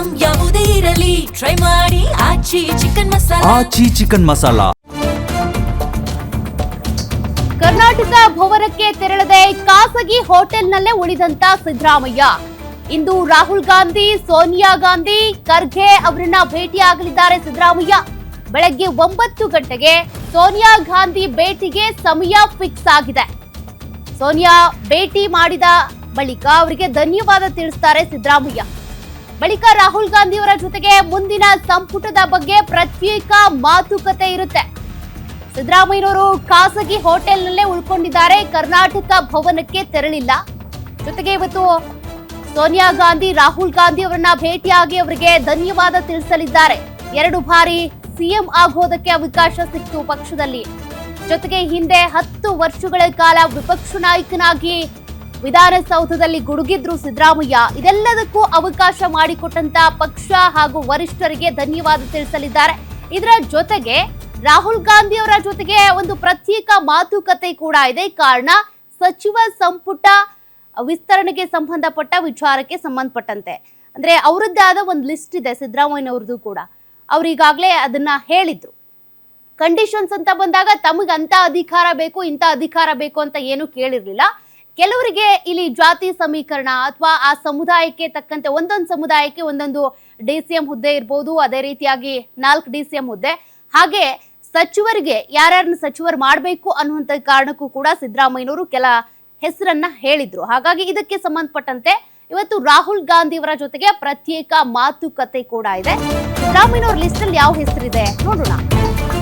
Item ಯಾವುದೇ ಇರಲಿ try ಮಾಡಿ ಆಚಿ ಚಿಕನ್ ಮಸಾಲಾ. ಆಚಿ ಚಿಕನ್ ಮಸಾಲಾ. ಕರ್ನಾಟಕ ಭವನಕ್ಕೆ ತೆರಳದೆ ಖಾಸಗಿ ಹೋಟೆಲ್ನಲ್ಲೇ ಉಳಿದಂತ ಸಿದ್ದರಾಮಯ್ಯ ಇಂದು ರಾಹುಲ್ ಗಾಂಧಿ, ಸೋನಿಯಾ ಗಾಂಧಿ, ಖರ್ಗೆ ಅವರನ್ನ ಭೇಟಿಯಾಗಲಿದ್ದಾರೆ. ಸಿದ್ದರಾಮಯ್ಯ ಬೆಳಗ್ಗೆ 9 ಗಂಟೆಗೆ ಸೋನಿಯಾ ಗಾಂಧಿ ಭೇಟಿಗೆ ಸಮಯ ಫಿಕ್ಸ್ ಆಗಿದೆ. ಸೋನಿಯಾ ಭೇಟಿ ಮಾಡಿದ ಬಳಿಕ ಅವರಿಗೆ ಧನ್ಯವಾದ ತಿಳಿಸ್ತಾರೆ ಸಿದ್ದರಾಮಯ್ಯ. ಬಳಿಕ ರಾಹುಲ್ ಗಾಂಧಿ ಅವರ ಜೊತೆಗೆ ಮುಂದಿನ ಸಂಪುಟದ ಬಗ್ಗೆ ಪ್ರತ್ಯೇಕ ಮಾತುಕತೆ ಇರುತ್ತೆ. ಸಿದ್ದರಾಮಯ್ಯನವರು ಖಾಸಗಿ ಹೋಟೆಲ್ನಲ್ಲೇ ಉಳ್ಕೊಂಡಿದ್ದಾರೆ, ಕರ್ನಾಟಕ ಭವನಕ್ಕೆ ತೆರಳಿಲ್ಲ. ಜೊತೆಗೆ ಇವತ್ತು ಸೋನಿಯಾ ಗಾಂಧಿ, ರಾಹುಲ್ ಗಾಂಧಿ ಅವರನ್ನ ಭೇಟಿಯಾಗಿ ಅವರಿಗೆ ಧನ್ಯವಾದ ತಿಳಿಸಲಿದ್ದಾರೆ. 2 ಬಾರಿ ಸಿಎಂ ಆಗೋದಕ್ಕೆ ಅವಕಾಶ ಸಿಕ್ತು ಪಕ್ಷದಲ್ಲಿ. ಜೊತೆಗೆ ಹಿಂದೆ 10 ವರ್ಷಗಳ ಕಾಲ ವಿಪಕ್ಷ ನಾಯಕನಾಗಿ ವಿಧಾನಸೌಧದಲ್ಲಿ ಗುಡುಗಿದ್ರು ಸಿದ್ದರಾಮಯ್ಯ. ಇದೆಲ್ಲದಕ್ಕೂ ಅವಕಾಶ ಮಾಡಿಕೊಟ್ಟಂತ ಪಕ್ಷ ಹಾಗೂ ವರಿಷ್ಠರಿಗೆ ಧನ್ಯವಾದ ತಿಳಿಸಲಿದ್ದಾರೆ. ಇದರ ಜೊತೆಗೆ ರಾಹುಲ್ ಗಾಂಧಿ ಅವರ ಜೊತೆಗೆ ಒಂದು ಪ್ರತ್ಯೇಕ ಮಾತುಕತೆ ಕೂಡ ಇದೆ. ಕಾರಣ ಸಚಿವ ಸಂಪುಟ ವಿಸ್ತರಣೆಗೆ ಸಂಬಂಧಪಟ್ಟ ವಿಚಾರಕ್ಕೆ ಸಂಬಂಧಪಟ್ಟಂತೆ ಅಂದ್ರೆ ಅವರದ್ದೇ ಆದ ಒಂದು ಲಿಸ್ಟ್ ಇದೆ ಸಿದ್ದರಾಮಯ್ಯನವ್ರದ್ದು ಕೂಡ. ಅವ್ರು ಈಗಾಗಲೇ ಅದನ್ನ ಹೇಳಿದ್ರು. ಕಂಡೀಷನ್ಸ್ ಅಂತ ಬಂದಾಗ ತಮಗೆ ಅಂತ ಅಧಿಕಾರ ಬೇಕು, ಇಂಥ ಅಧಿಕಾರ ಬೇಕು ಅಂತ ಏನು ಕೇಳಿರ್ಲಿಲ್ಲ. ಕೆಲವರಿಗೆ ಇಲ್ಲಿ ಜಾತಿ ಸಮೀಕರಣ ಅಥವಾ ಆ ಸಮುದಾಯಕ್ಕೆ ತಕ್ಕಂತೆ ಒಂದೊಂದು ಸಮುದಾಯಕ್ಕೆ ಒಂದೊಂದು DCM ಹುದ್ದೆ ಇರ್ಬೋದು, ಅದೇ ರೀತಿಯಾಗಿ 4 DCM ಹುದ್ದೆ, ಹಾಗೆ ಸಚಿವರಿಗೆ ಯಾರ್ಯಾರನ್ನ ಸಚಿವರು ಮಾಡಬೇಕು ಅನ್ನುವಂಥ ಕಾರಣಕ್ಕೂ ಕೂಡ ಸಿದ್ದರಾಮಯ್ಯನವರು ಕೆಲ ಹೆಸರನ್ನ ಹೇಳಿದ್ರು. ಹಾಗಾಗಿ ಇದಕ್ಕೆ ಸಂಬಂಧಪಟ್ಟಂತೆ ಇವತ್ತು ರಾಹುಲ್ ಗಾಂಧಿ ಅವರ ಜೊತೆಗೆ ಪ್ರತ್ಯೇಕ ಮಾತುಕತೆ ಕೂಡ ಇದೆ. ಸಿದ್ದರಾಮಯ್ಯನವ್ರ ಲಿಸ್ಟ್ ಅಲ್ಲಿ ಯಾವ ಹೆಸರಿದೆ ನೋಡೋಣ.